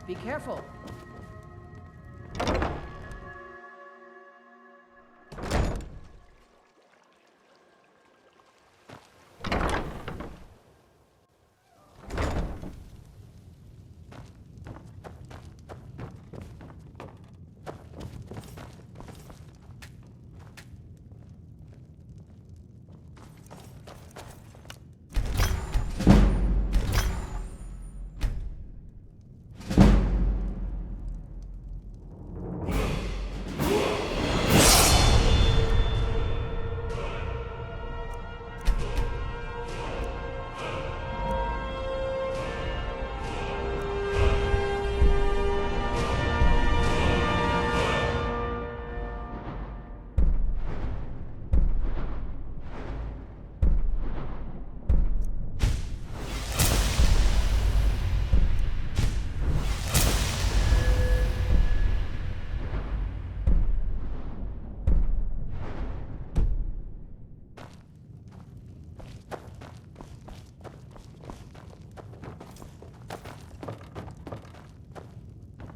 Be careful.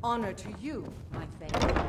Honor to you, my friend.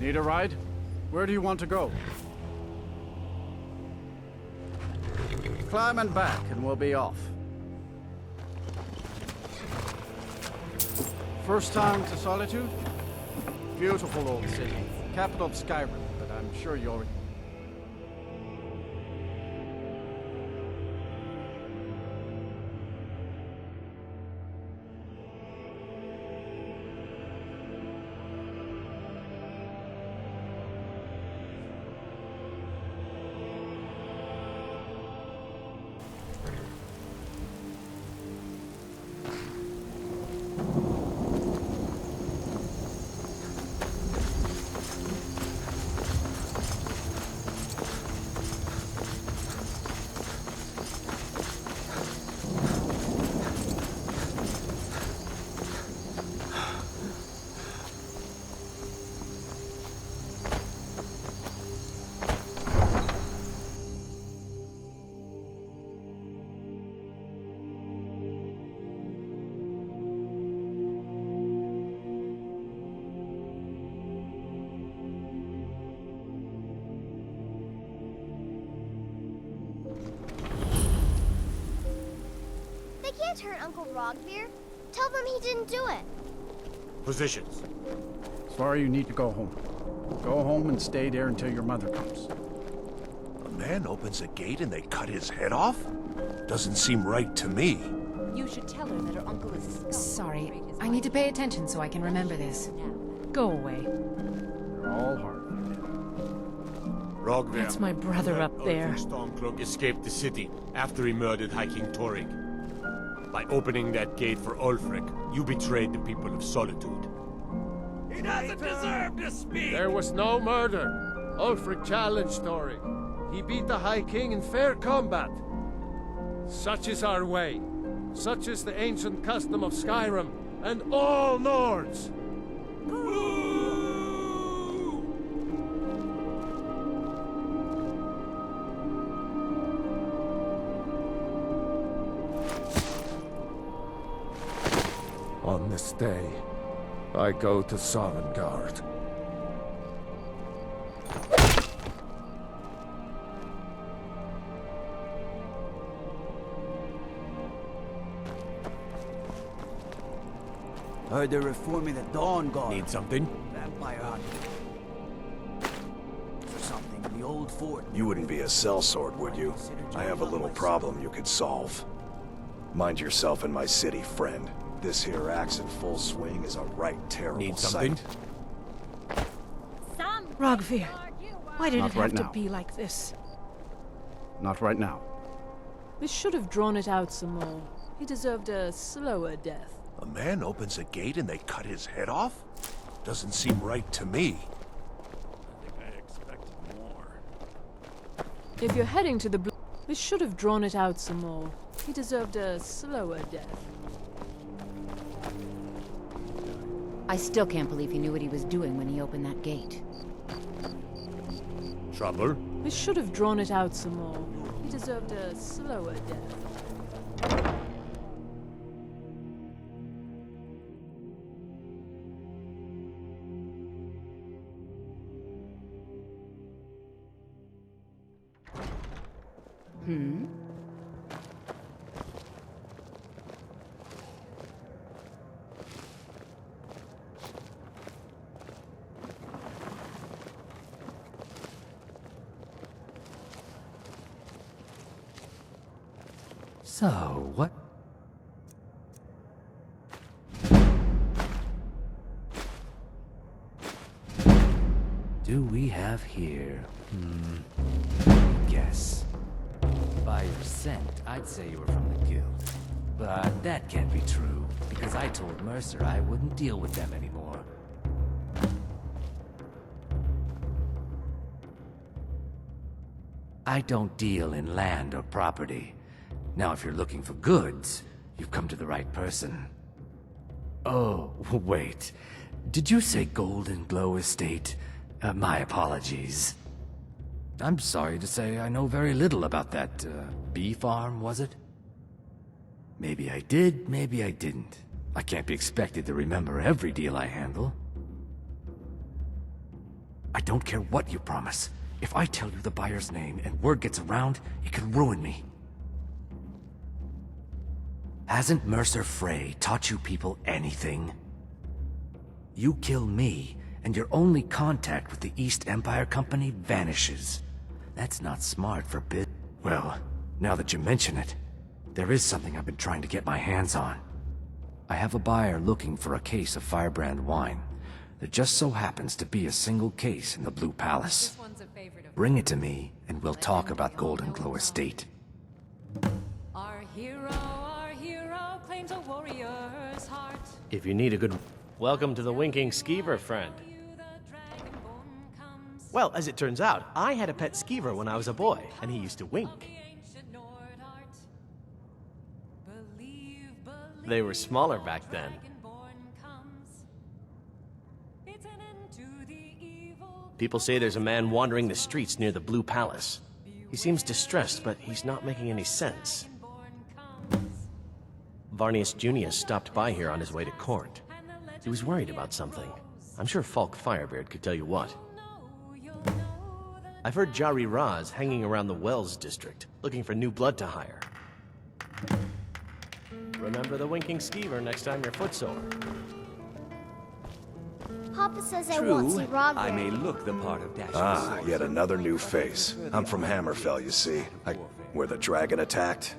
Need a ride? Where do you want to go? Climb and back, and we'll be off. First time to Solitude? Beautiful old city. Capital of Skyrim, but I'm sure you already... Can't hurt Uncle Rogvir. Tell them he didn't do it. Positions. Sorry, you need to go home. Go home and stay there until your mother comes. A man opens a gate and they cut his head off? Doesn't seem right to me. You should tell her that her uncle is a scum. Sorry, I need to pay attention so I can remember this. Go away. They're all hard. Rogvir. That's my brother up there. Stormcloak escaped the city after he murdered High King Torig. By opening that gate for Ulfric, you betrayed the people of Solitude. He doesn't deserve to speak! There was no murder. Ulfric challenged Torig. He beat the High King in fair combat. Such is our way. Such is the ancient custom of Skyrim and all Nords. On this day, I go to Sovngarde. Heard they're reforming the Dawn Guard. Need something? Vampire hunting. For something the old fort. You wouldn't be a sellsword, would you? I have a little problem you could solve. Mind yourself in my city, friend. This here axe in full swing is a right terrible Need something? sight. Rogvir, why did Not it have right to now. be like this? Not right now. We should have drawn it out some more. He deserved a slower death. A man opens a gate and they cut his head off? Doesn't seem right to me. I think I expected more. If you're heading to the blue, we should have drawn it out some more. He deserved a slower death. I still can't believe he knew what he was doing when he opened that gate. Trouble? We should have drawn it out some more. He deserved a slower death. So, what? Do we have here? Guess. By your scent, I'd say you were from the guild. But that can't be true, because I told Mercer I wouldn't deal with them anymore. I don't deal in land or property. Now, if you're looking for goods, you've come to the right person. Oh, wait. Did you say Golden Glow Estate? My apologies. I'm sorry to say I know very little about that, bee farm, was it? Maybe I did, maybe I didn't. I can't be expected to remember every deal I handle. I don't care what you promise. If I tell you the buyer's name and word gets around, it can ruin me. Hasn't Mercer Frey taught you people anything? You kill me, and your only contact with the East Empire Company vanishes. That's not smart for biz. Well, now that you mention it, there is something I've been trying to get my hands on. I have a buyer looking for a case of Firebrand wine. There just so happens to be a single case in the Blue Palace. This one's a favorite of Bring it to me, and we'll talk about Golden Glow Estate. Our hero claims a warrior's heart. If you need a good... Welcome to the Winking Skeever, friend. Well, as it turns out, I had a pet skeever when I was a boy, and he used to wink. They were smaller back then. People say there's a man wandering the streets near the Blue Palace. He seems distressed, but he's not making any sense. Varnius Junius stopped by here on his way to court. He was worried about something. I'm sure Falk Firebeard could tell you what. I've heard Jari Raz hanging around the Wells district, looking for new blood to hire. Remember the Winking Skeever next time you're footsore. Papa says I won't see Rogvir. I may look the part of dashing. Ah, yet another new face. I'm from Hammerfell, you see. Where the dragon attacked.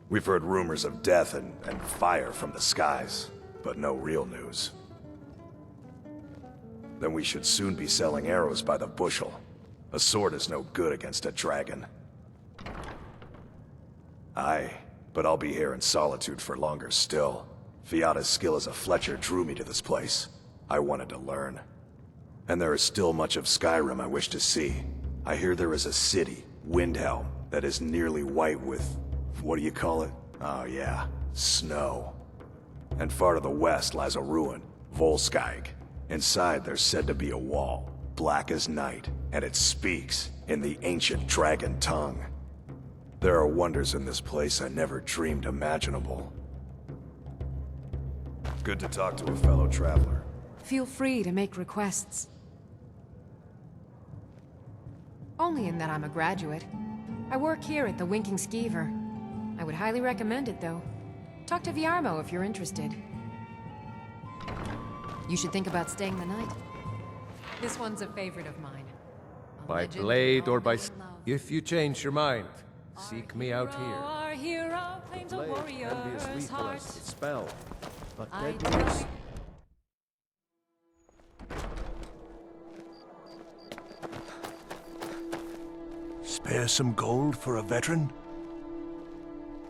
We've heard rumors of death and fire from the skies, but no real news. Then we should soon be selling arrows by the bushel. A sword is no good against a dragon. Aye, but I'll be here in Solitude for longer still. Fiata's skill as a Fletcher drew me to this place. I wanted to learn. And there is still much of Skyrim I wish to see. I hear there is a city, Windhelm, that is nearly white with... what do you call it? Oh yeah, snow. And far to the west lies a ruin, Volskyg. Inside there's said to be a wall, black as night, and it speaks in the ancient dragon tongue. There are wonders in this place I never dreamed imaginable. Good to talk to a fellow traveler. Feel free to make requests. Only in that I'm a graduate. I work here at the Winking Skeever. I would highly recommend it, though. Talk to Viarmo if you're interested. You should think about staying the night. This one's a favorite of mine. By blade or by... If you change your mind, seek me out here. Our hero claims a Blade can be as warrior's lethal heart. as the spell, but I deadly is... Spare some gold for a veteran?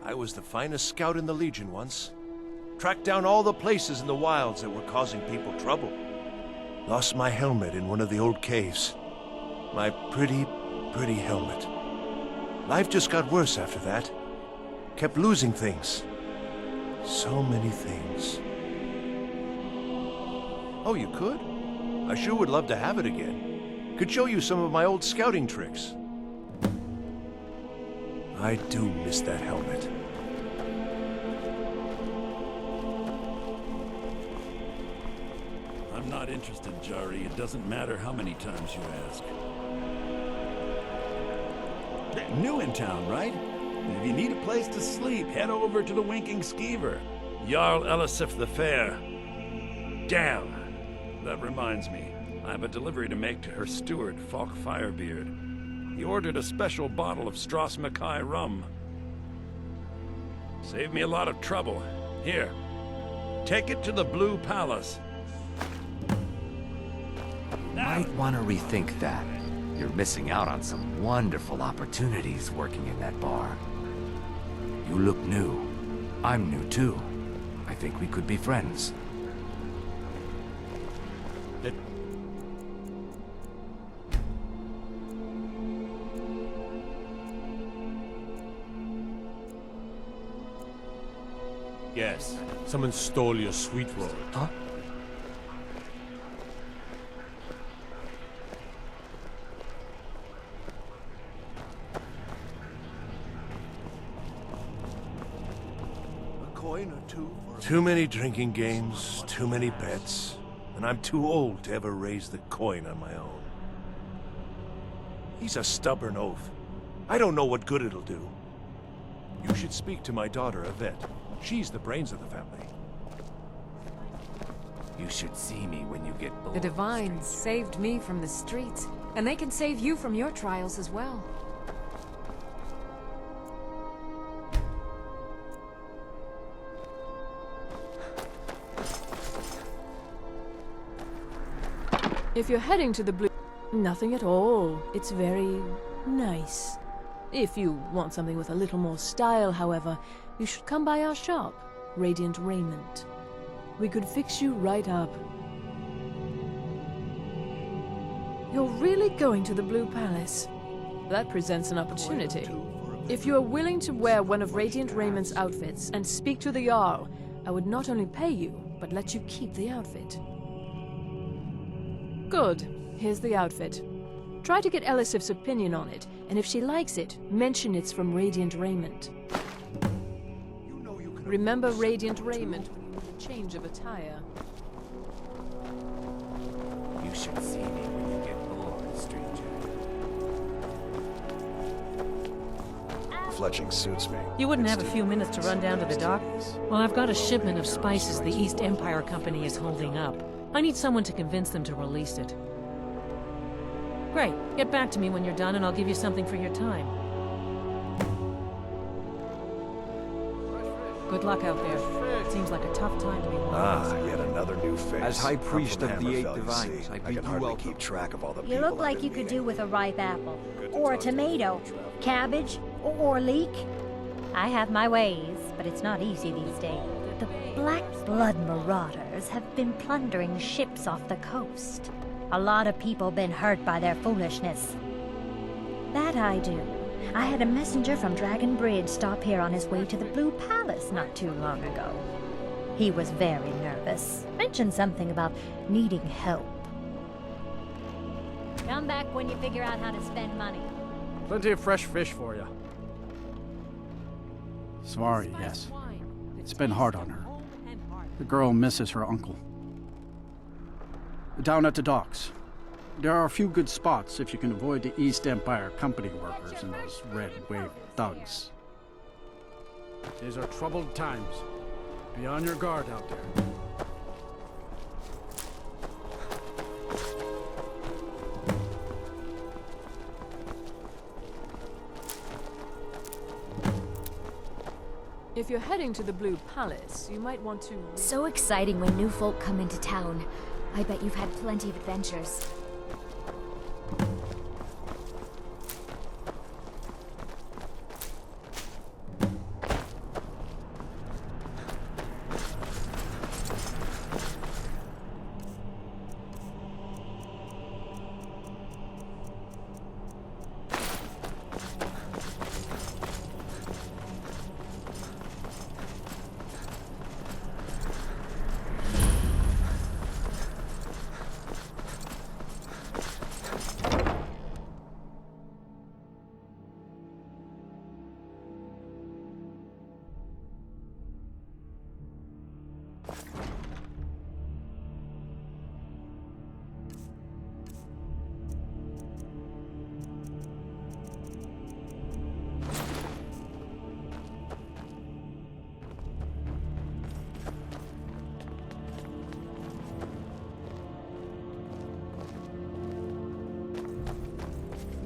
I was the finest scout in the Legion once. Tracked down all the places in the wilds that were causing people trouble. Lost my helmet in one of the old caves. My pretty, pretty helmet. Life just got worse after that. Kept losing things. So many things. Oh, you could? I sure would love to have it again. Could show you some of my old scouting tricks. I do miss that helmet. I'm not interested, Jari. It doesn't matter how many times you ask. New in town, right? If you need a place to sleep, head over to the Winking Skeever. Jarl Elisif the Fair. Damn! That reminds me. I have a delivery to make to her steward, Falk Firebeard. He ordered a special bottle of Strass Mackay rum. Saved me a lot of trouble. Here, take it to the Blue Palace. Might want to rethink that. You're missing out on some wonderful opportunities working in that bar. You look new. I'm new too. I think we could be friends. Yes, someone stole your sweet roll. Huh? A coin or two for... Too many drinking games, too many bets, and I'm too old to ever raise the coin on my own. He's a stubborn oaf. I don't know what good it'll do. You should speak to my daughter, Yvette. She's the brains of the family. You should see me when you get bored. The Divines saved me from the streets, and they can save you from your trials as well. If you're heading to the blue... Nothing at all. It's very nice. If you want something with a little more style, however, you should come by our shop, Radiant Raiment. We could fix you right up. You're really going to the Blue Palace? That presents an opportunity. If you are willing to wear one of Radiant Rament's outfits and speak to the Jarl, I would not only pay you, but let you keep the outfit. Good. Here's the outfit. Try to get Elisif's opinion on it, and if she likes it, mention it's from Radiant Raiment. Remember Radiant Raiment when you need a change of attire. You should see me when you get bored, stranger. Fletching suits me. You wouldn't have a few minutes to run down to the dock? Well, I've got a shipment of spices the East Empire Company is holding up. I need someone to convince them to release it. Great. Get back to me when you're done and I'll give you something for your time. Good luck out there. Seems like a tough time to be alive. Yet another new face. As High Priest I'm of from the Eight Hammerfell, you Divines, see. I I bid can you hardly welcome. keep track of all the You people look I've like been you could meeting. do with a ripe apple, Good to or a talk to you. tomato, cabbage, or leek. I have my ways, but it's not easy these days. The Black Blood Marauders have been plundering ships off the coast. A lot of people been hurt by their foolishness. That I do. I had a messenger from Dragon Bridge stop here on his way to the Blue Palace not too long ago. He was very nervous. Mentioned something about needing help. Come back when you figure out how to spend money. Plenty of fresh fish for you. Sorry, yes. It's been hard on her. The girl misses her uncle. Down at the docks. There are a few good spots if you can avoid the East Empire Company workers and those Red Wave thugs. These are troubled times. Be on your guard out there. If you're heading to the Blue Palace, you might want to... So exciting when new folk come into town. I bet you've had plenty of adventures.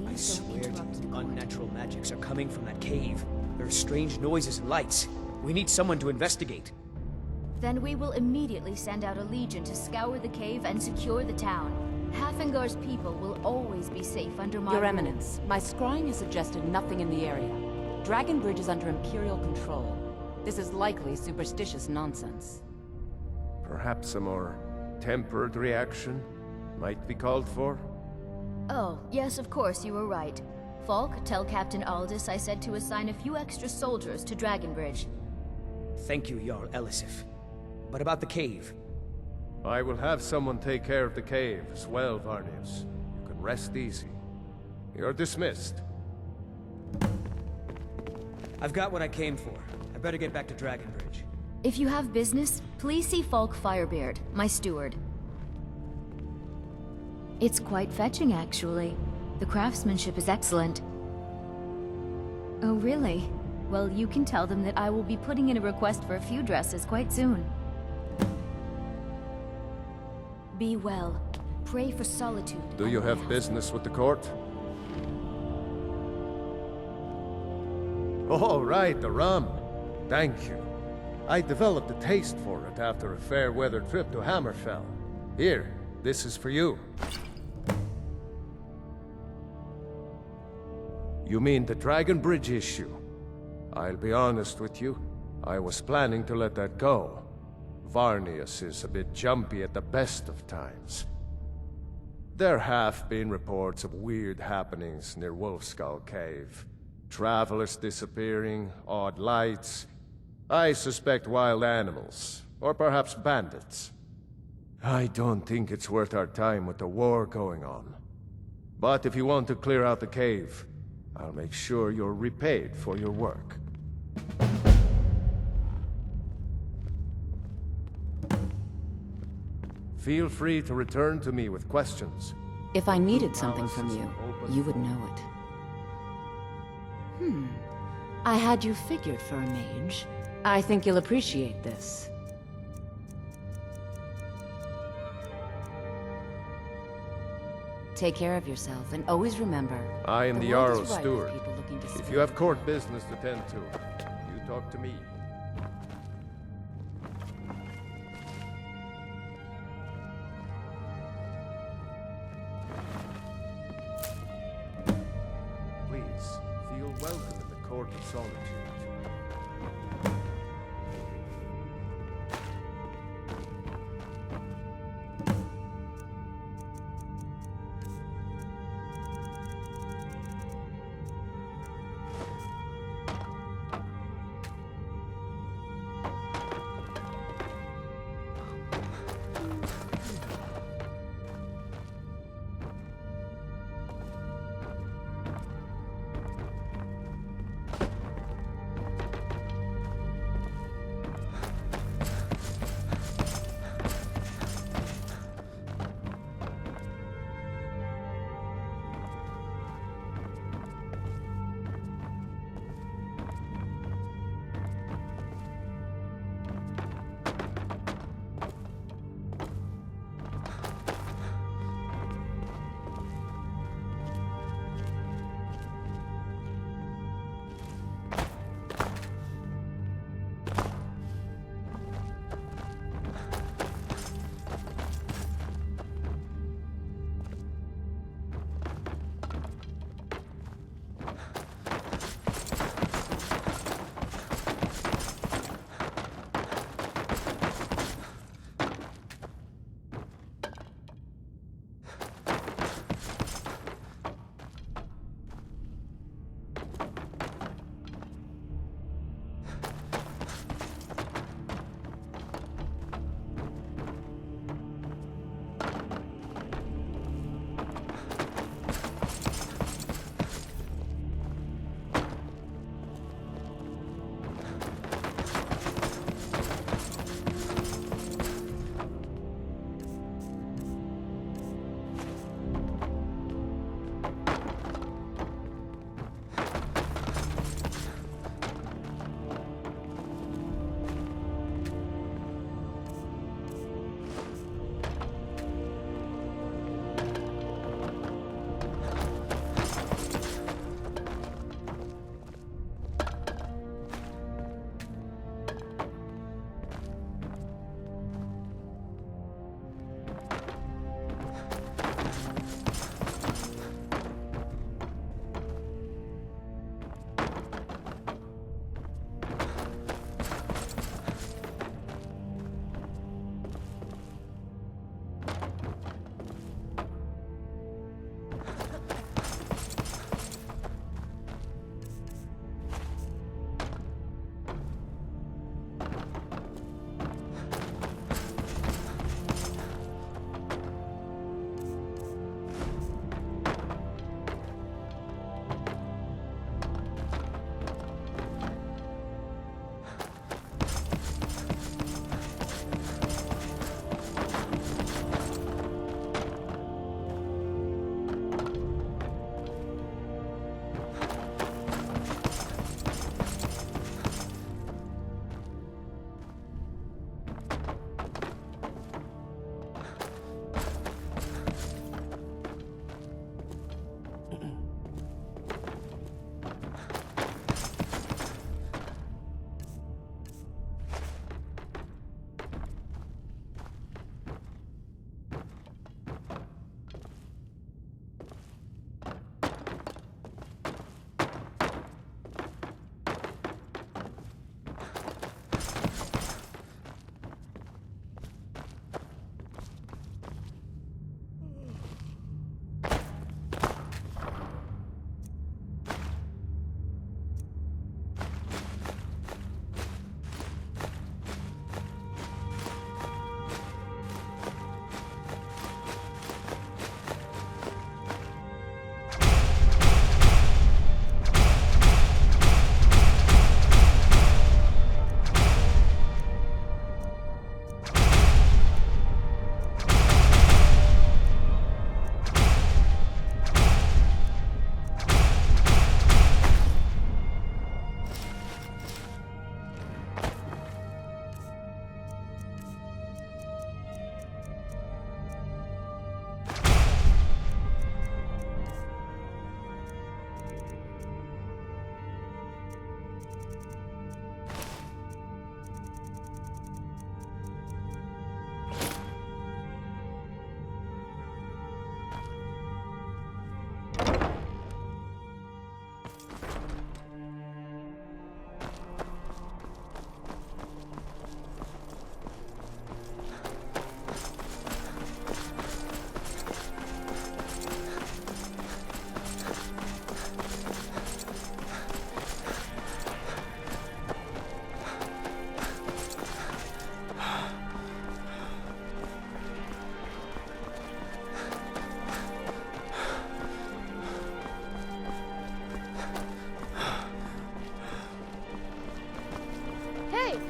I swear to you, unnatural magics are coming from that cave. There are strange noises and lights. We need someone to investigate. Then we will immediately send out a legion to scour the cave and secure the town. Hafingar's people will always be safe under my Your rule. Eminence, my scrying has suggested nothing in the area. Dragon Bridge is under Imperial control. This is likely superstitious nonsense. Perhaps a more tempered reaction might be called for? Oh, yes, of course, you were right. Falk, tell Captain Aldous I said to assign a few extra soldiers to Dragonbridge. Thank you, Jarl Elisif. But about the cave? I will have someone take care of the cave as well, Varnius. You can rest easy. You're dismissed. I've got what I came for. I better get back to Dragonbridge. If you have business, please see Falk Firebeard, my steward. It's quite fetching, actually. The craftsmanship is excellent. Oh, really? Well, you can tell them that I will be putting in a request for a few dresses quite soon. Be well. Pray for Solitude. Do you have business with the court? Oh, right, the rum. Thank you. I developed a taste for it after a fair-weather trip to Hammerfell. Here, this is for you. You mean the Dragon Bridge issue? I'll be honest with you. I was planning to let that go. Varnius is a bit jumpy at the best of times. There have been reports of weird happenings near Wolfskull Cave. Travelers disappearing, odd lights. I suspect wild animals, or perhaps bandits. I don't think it's worth our time with the war going on. But if you want to clear out the cave, I'll make sure you're repaid for your work. Feel free to return to me with questions. If I needed something from you, you would know it. I had you figured for a mage. I think you'll appreciate this. Take care of yourself, and always remember... I am the world Jarl's is ripe with steward. people looking to If steal you have court business to tend to, you talk to me. Please, feel welcome in the Court of Solitude.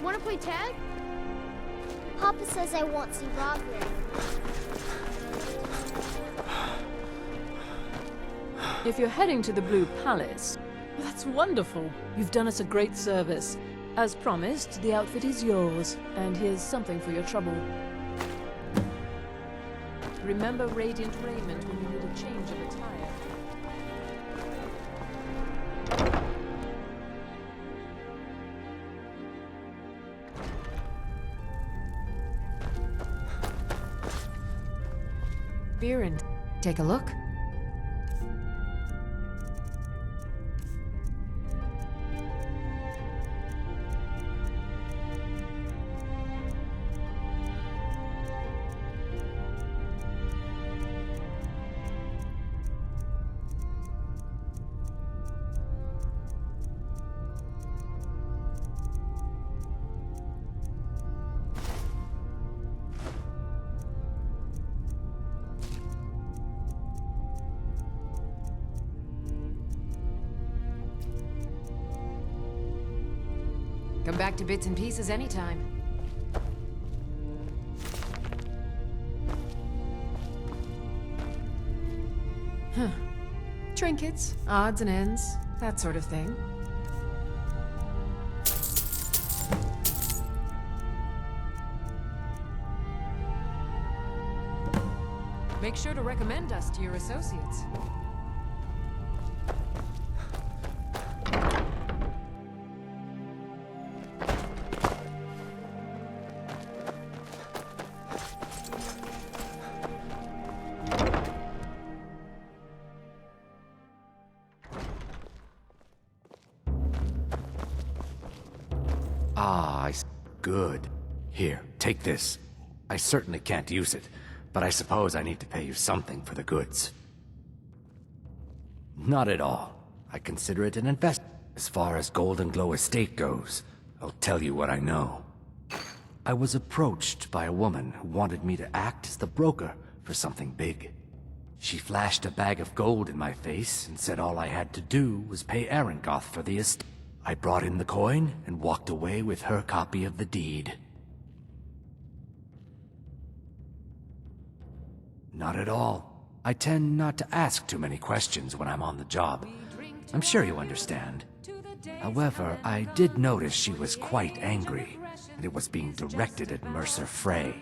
Wanna play tag? Papa says I won't see Roderick. If you're heading to the Blue Palace, well, that's wonderful. You've done us a great service. As promised, the outfit is yours, and here's something for your trouble. Remember Radiant Raiment when you need a change of attire. Viren, take a look. Come back to bits and pieces anytime. Huh. Trinkets, odds and ends, that sort of thing. Make sure to recommend us to your associates. Good. Here, take this. I certainly can't use it, but I suppose I need to pay you something for the goods. Not at all. I consider it an investment. As far as Golden Glow Estate goes, I'll tell you what I know. I was approached by a woman who wanted me to act as the broker for something big. She flashed a bag of gold in my face and said all I had to do was pay Arangoth for the estate. I brought in the coin and walked away with her copy of the deed. Not at all. I tend not to ask too many questions when I'm on the job. I'm sure you understand. However, I did notice she was quite angry, and it was being directed at Mercer Frey.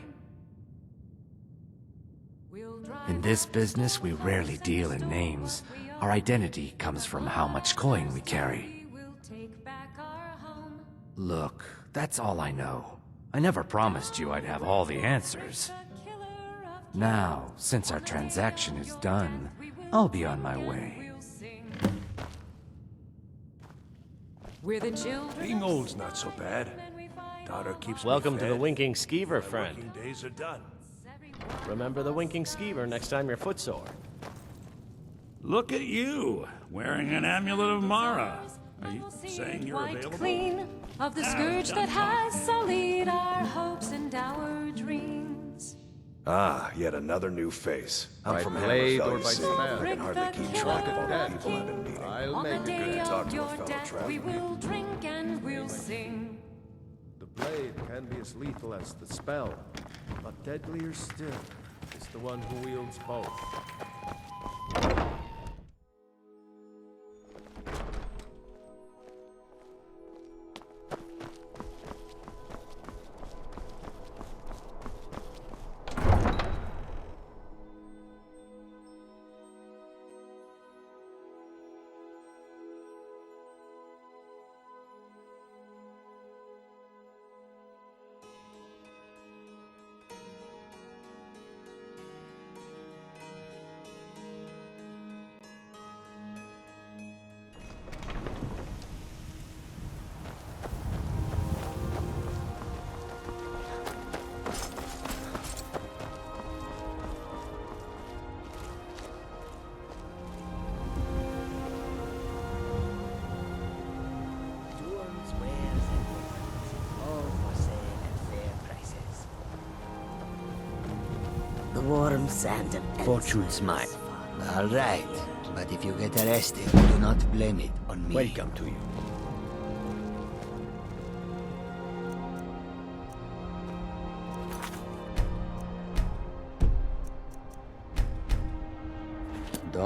In this business, we rarely deal in names. Our identity comes from how much coin we carry. Look, that's all I know. I never promised you I'd have all the answers. Now, since our transaction is done, I'll be on my way. We're the children. Being old's not so bad. Daughter keeps me Welcome to fed. the Winking Skeever, My friend. working days are done. Remember the Winking Skeever next time you're footsore. Look at you, wearing an amulet of Mara. Are you saying you're available? Clean of the scourge that has sullied our hopes and our dreams. Ah, yet another new face. I'm By from blade Hammerfell, or you by see. spell? I can hardly keep track of all the people I've been meeting. I'll On the make it day good to talk of to a your fellow death, we traveler. will drink and we'll sing. The blade can be as lethal as the spell, but deadlier still is the one who wields both. The warm sand and fortune's mine. All right, but if you get arrested, do not blame it on me. Welcome to you.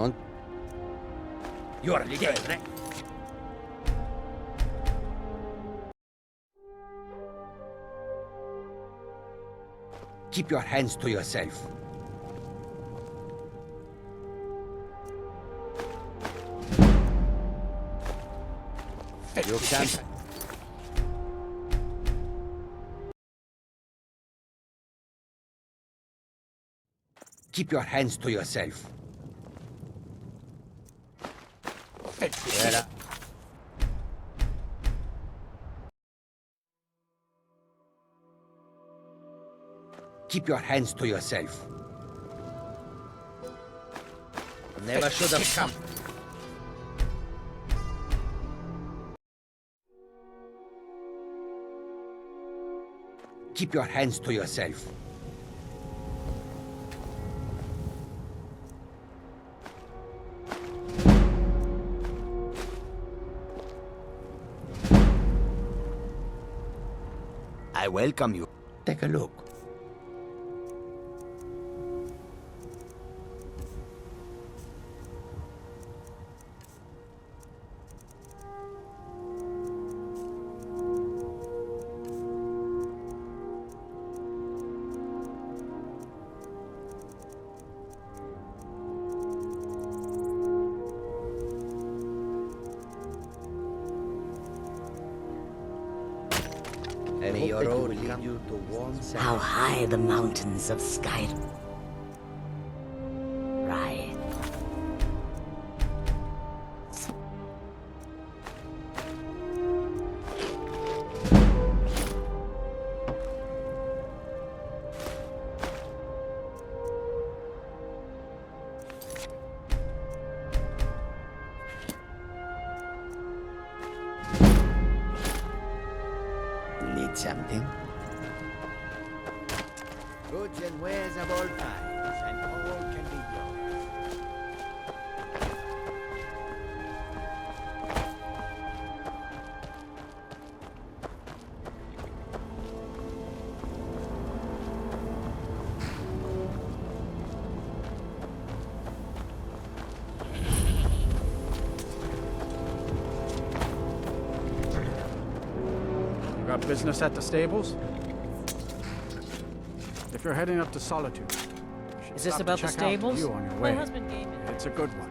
Don't. You're dead. Keep your hands to yourself. You can't. Keep your hands to yourself. Fuera. Keep your hands to yourself. Never should have come. Keep your hands to yourself. I welcome you. Take a look. May your road lead you to warm How high the mountains of Skyrim. Right. Need something? Goods and wares of all kinds, and all can be yours. You got business at the stables? If you're heading up to Solitude, you should Is this stop to about the check out stables? view on your My way. husband gave me. It's a good one.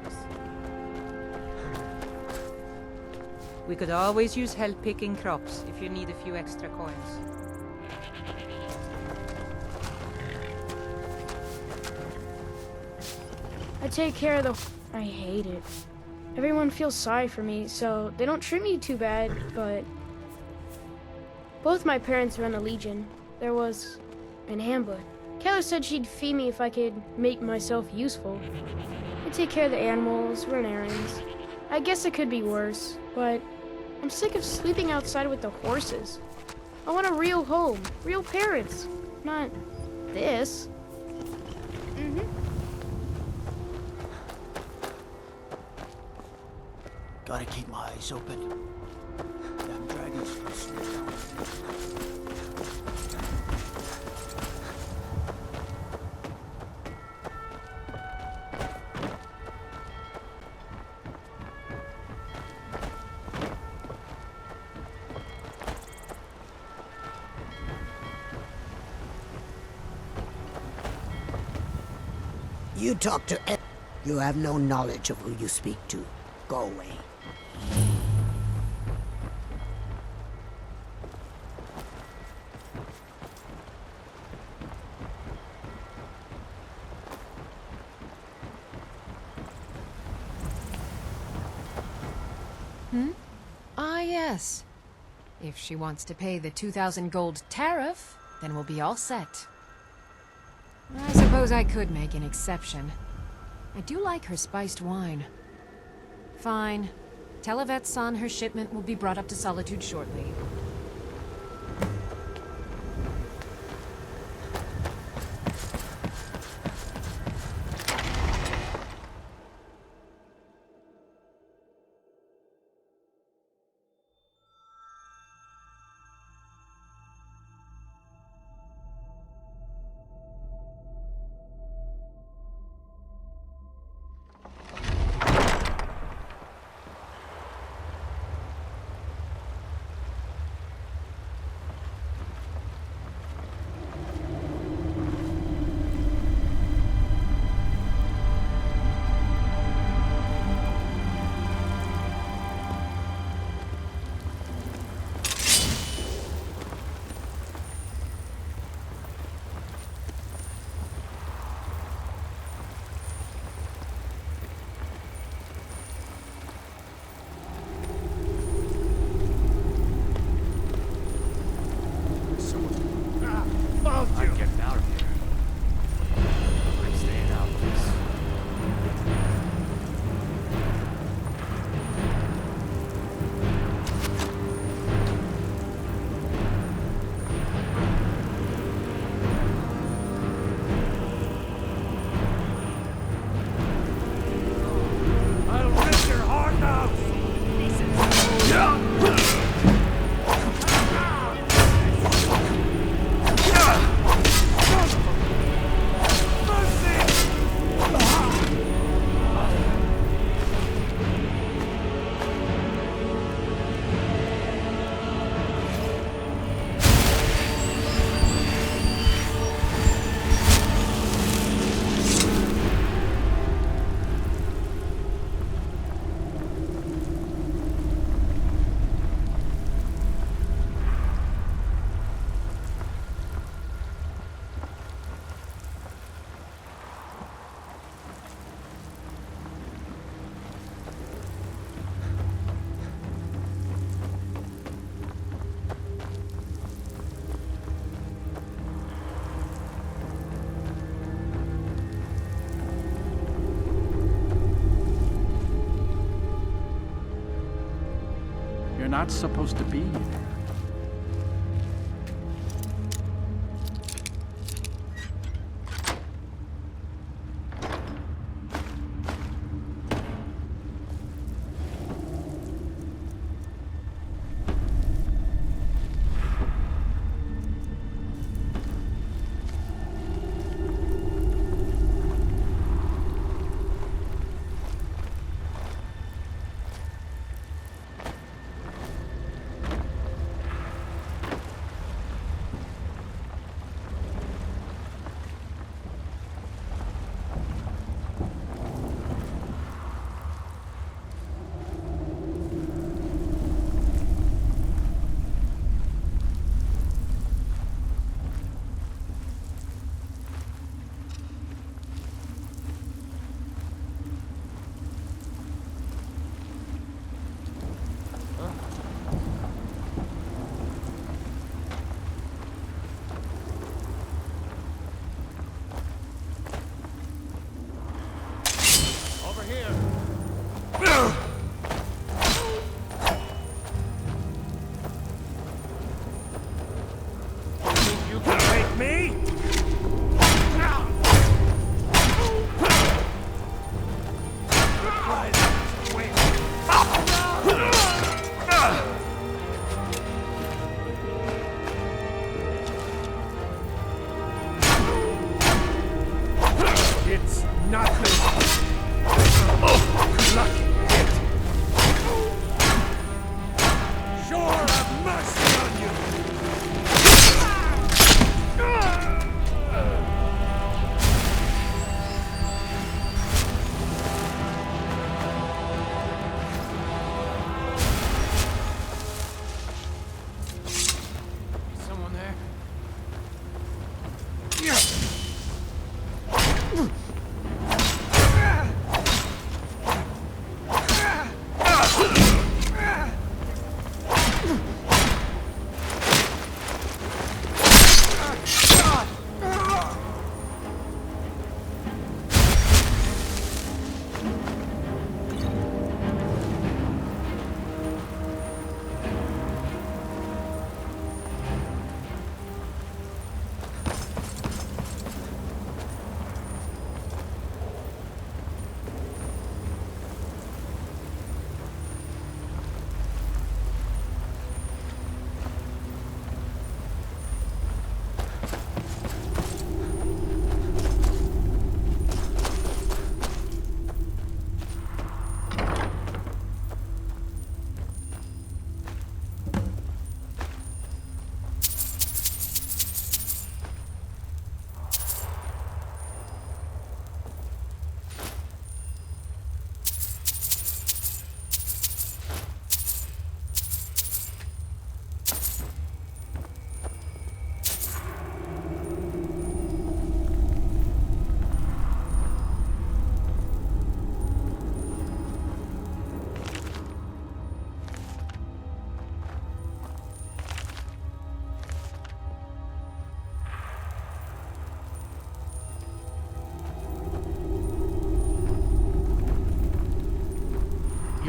We could always use help picking crops if you need a few extra coins. I take care of the... I hate it. Everyone feels sorry for me, so they don't treat me too bad, but... Both my parents run a legion. There was an ambush. Keller said she'd feed me if I could make myself useful. I take care of the animals, run errands. I guess it could be worse, but I'm sick of sleeping outside with the horses. I want a real home, real parents, not this. Gotta keep my eyes open. Damn dragons can slow down. You talk to you have no knowledge of who you speak to. Go away. Ah, yes. If she wants to pay the 2,000 gold tariff, then we'll be all set. I suppose I could make an exception. I do like her spiced wine. Fine. Tell Yvette's son her shipment will be brought up to Solitude shortly. You're not supposed to be here.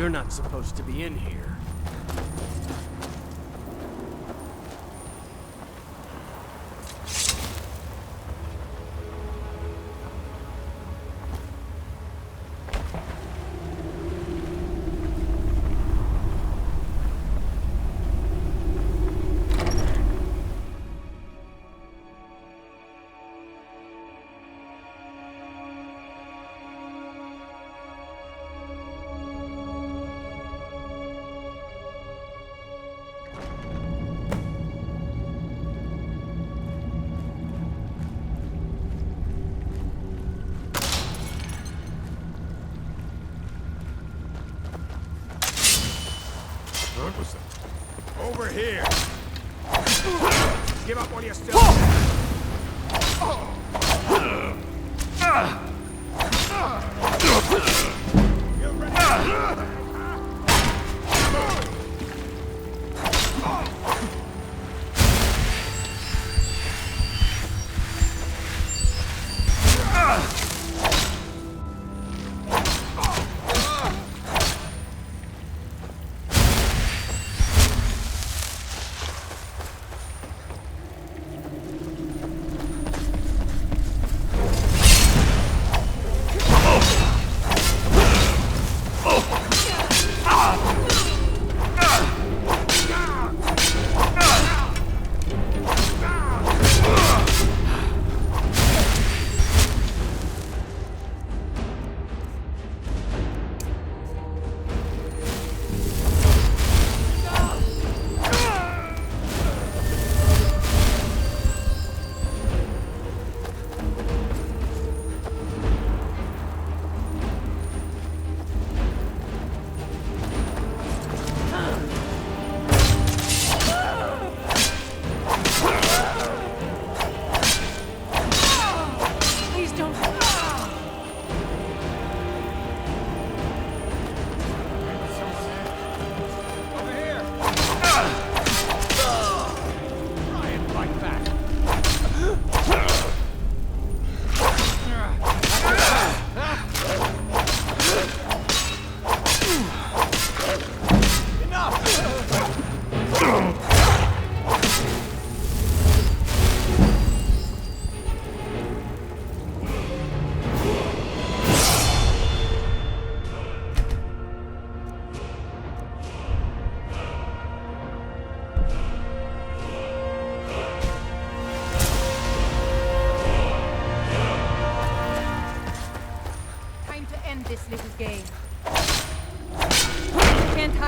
You're not supposed to be in here. Over here! Give up while you're still... You ready?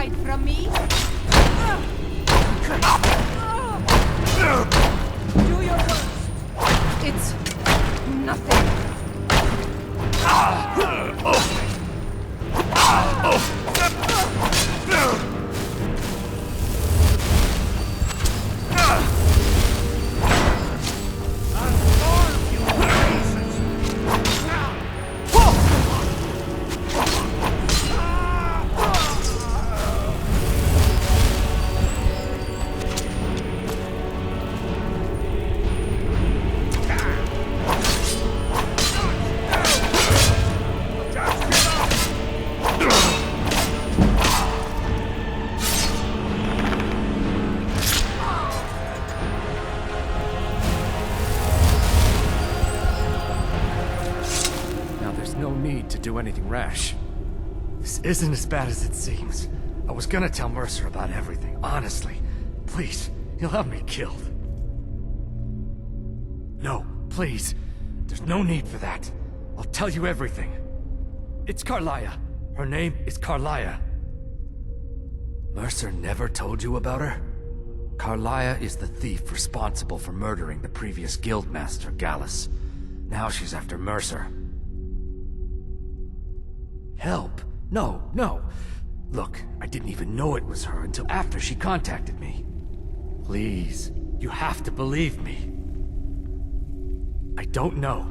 hide from me? Do your worst. It's nothing. Do anything rash. This isn't as bad as it seems. I was gonna tell Mercer about everything, honestly. Please, he'll have me killed. No, please. There's no need for that. I'll tell you everything. It's Carlia. Her name is Carlia. Mercer never told you about her? Carlia is the thief responsible for murdering the previous guildmaster, Gallus. Now she's after Mercer. Help? No, no. Look, I didn't even know it was her until after she contacted me. Please, you have to believe me. I don't know.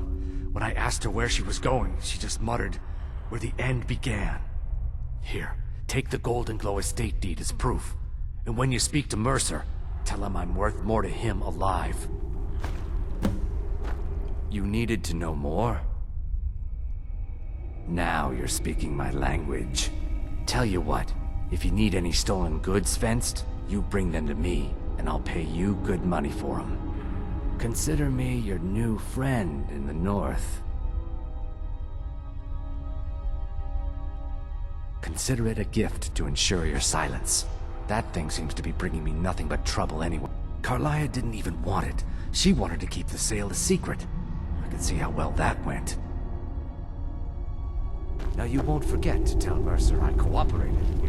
When I asked her where she was going, she just muttered, where the end began. Here, take the Golden Glow estate deed as proof. And when you speak to Mercer, tell him I'm worth more to him alive. You needed to know more? Now you're speaking my language. Tell you what, if you need any stolen goods fenced, you bring them to me, and I'll pay you good money for them. Consider me your new friend in the north. Consider it a gift to ensure your silence. That thing seems to be bringing me nothing but trouble anyway. Carlia didn't even want it. She wanted to keep the sale a secret. I can see how well that went. Now you won't forget to tell Mercer I cooperated.